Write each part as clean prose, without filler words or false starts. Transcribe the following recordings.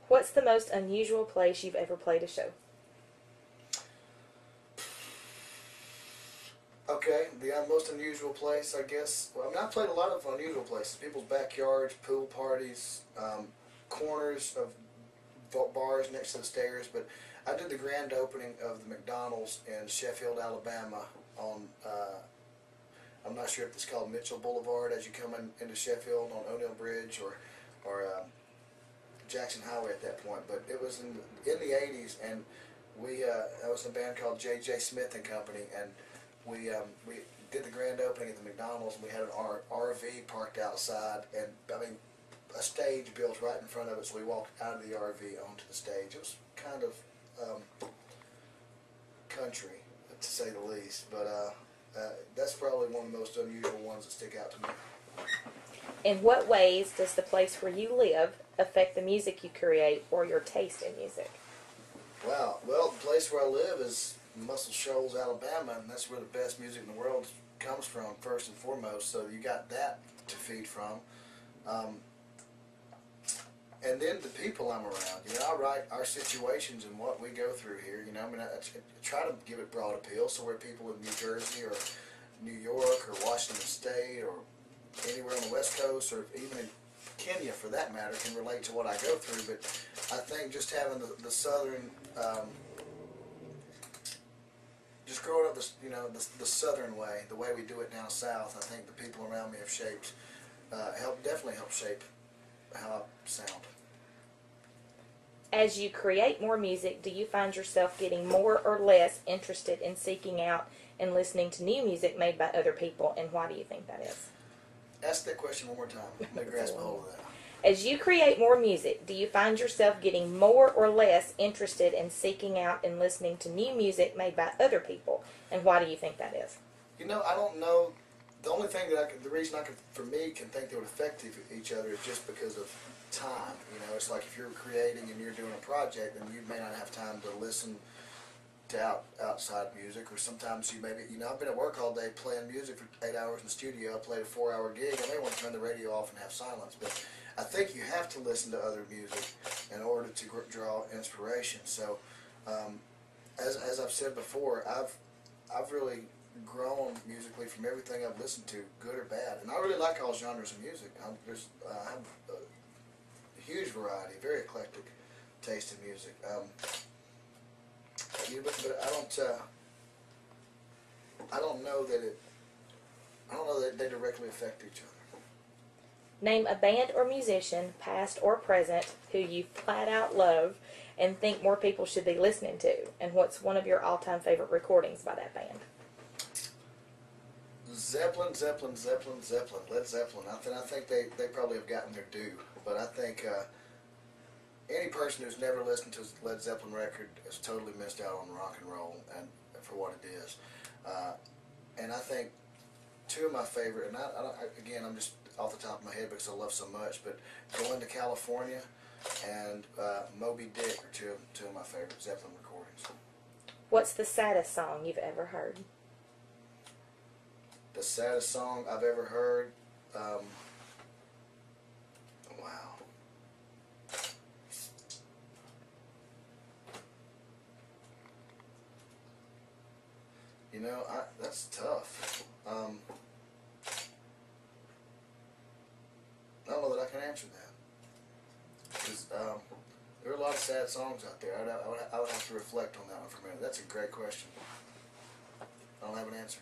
What's the most unusual place you've ever played a show? Okay, the most unusual place, I guess. Well, I mean, I played a lot of unusual places. People's backyards, pool parties, corners of bars next to the stairs. But I did the grand opening of the McDonald's in Sheffield, Alabama on, I'm not sure if it's called Mitchell Boulevard as you come into Sheffield on O'Neill Bridge or Jackson Highway at that point. But it was in the 80s, and I was in a band called J.J. Smith and Company, and we did the grand opening at the McDonald's, and we had an RV parked outside, and I mean a stage built right in front of it, so we walked out of the RV onto the stage. It was kind of country, to say the least, but that's probably one of the most unusual ones that stick out to me. In what ways does the place where you live affect the music you create or your taste in music? Wow, well, the place where I live is Muscle Shoals, Alabama, and that's where the best music in the world comes from, first and foremost, so you got that to feed from. And then the people I'm around. You know, I write our situations and what we go through here. You know, I mean, I try to give it broad appeal, so where people in New Jersey or New York or Washington State or anywhere on the West Coast or even in Kenya, for that matter, can relate to what I go through. But I think just having the southern, just growing up, the southern way, the way we do it down south, I think the people around me have shaped, definitely helped shape how I sound. As you create more music, do you find yourself getting more or less interested in seeking out and listening to new music made by other people, and why do you think that is? Ask that question one more time. Let me grasp a hold of that. As you create more music, do you find yourself getting more or less interested in seeking out and listening to new music made by other people, and why do you think that is? You know, I don't know. The only thing the reason for me can think they would affect each other is just because of time. You know, it's like if you're creating and you're doing a project, then you may not have time to listen to outside music, or sometimes I've been at work all day playing music for 8 hours in the studio. I played a 4-hour gig. I may want to turn the radio off and have silence, but I think you have to listen to other music in order to draw inspiration. So, as I've said before, I've really grown musically from everything I've listened to, good or bad, and I really like all genres of music. I have a huge variety, very eclectic taste in music. But I don't know that they directly affect each other. Name a band or musician, past or present, who you flat out love and think more people should be listening to, and what's one of your all-time favorite recordings by that band? Zeppelin, Led Zeppelin. I think they probably have gotten their due, but I think any person who's never listened to a Led Zeppelin record has totally missed out on rock and roll and for what it is. And I think two of my favorite, and again, I'm just off the top of my head because I love so much, but Going to California and Moby Dick are two of my favorite Zeppelin recordings. What's the saddest song you've ever heard? The saddest song I've ever heard, wow. You know, that's tough. I don't know that I can answer that. Because there are a lot of sad songs out there. I would have to reflect on that one for a minute. That's a great question. I don't have an answer.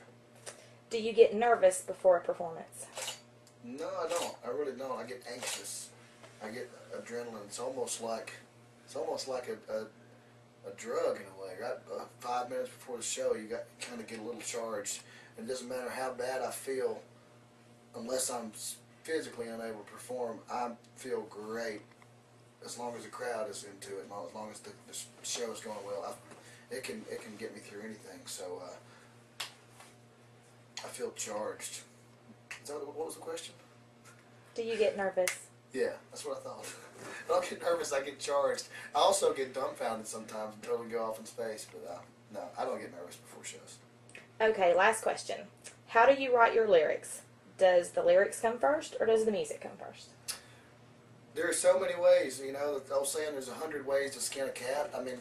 Do you get nervous before a performance? No, I don't. I really don't. I get anxious. I get adrenaline. It's almost like a drug in a way. Right? 5 minutes before the show, you kind of get a little charged. And it doesn't matter how bad I feel, unless I'm physically unable to perform, I feel great as long as the crowd is into it, as long as the show is going well. It can get me through anything. So I feel charged. What was the question? Do you get nervous? Yeah, that's what I thought. I don't get nervous, I get charged. I also get dumbfounded sometimes and totally go off in space, but no, I don't get nervous before shows. Okay, last question. How do you write your lyrics? Does the lyrics come first, or does the music come first? there are so many ways. You know, the old saying, "There's 100 ways to skin a cat." I mean,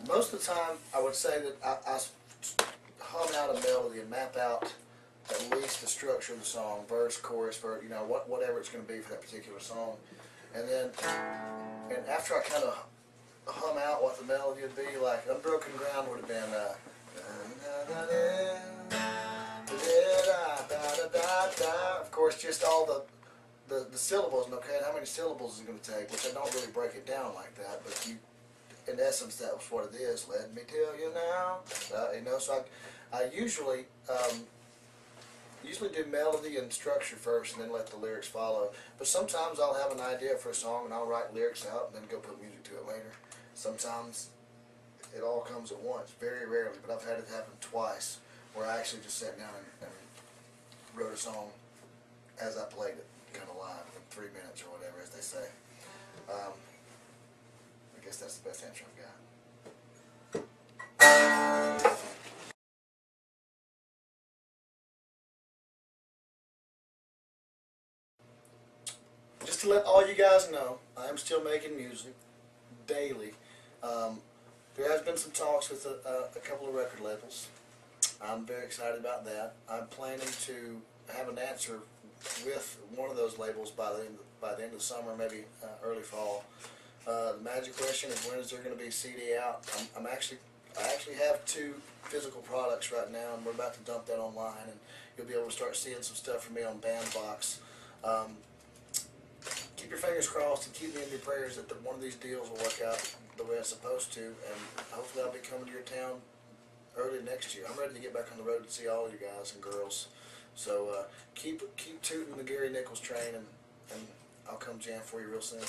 most of the time, I would say that I hum out a melody and map out at least the structure of the song, verse, chorus, verse, you know, whatever it's going to be for that particular song, and then after I kind of hum out what the melody would be, like Unbroken Ground would have been. Of course, just all the syllables, okay, and how many syllables is it going to take, which I don't really break it down like that, but in essence, that was what it is. Let me tell you now, you know. So I usually do melody and structure first, and then let the lyrics follow. But sometimes I'll have an idea for a song, and I'll write lyrics out, and then go put music to it later. Sometimes it all comes at once, very rarely, but I've had it happen twice, where I actually just sat down and wrote a song as I played it, kind of live, in 3 minutes or whatever, as they say. I guess that's the best answer I've got. Just to let all you guys know, I am still making music daily. There has been some talks with a couple of record labels. I'm very excited about that. I'm planning to have an answer with one of those labels by the end of the summer, maybe early fall. The magic question is, when is there going to be a CD out? I actually have 2 physical products right now, and we're about to dump that online, and you'll be able to start seeing some stuff from me on Bandbox. Keep your fingers crossed and keep me in your prayers that one of these deals will work out the way it's supposed to, and hopefully I'll be coming to your town early next year. I'm ready to get back on the road and see all you guys and girls. So keep tooting the Gary Nichols train, and I'll come jam for you real soon.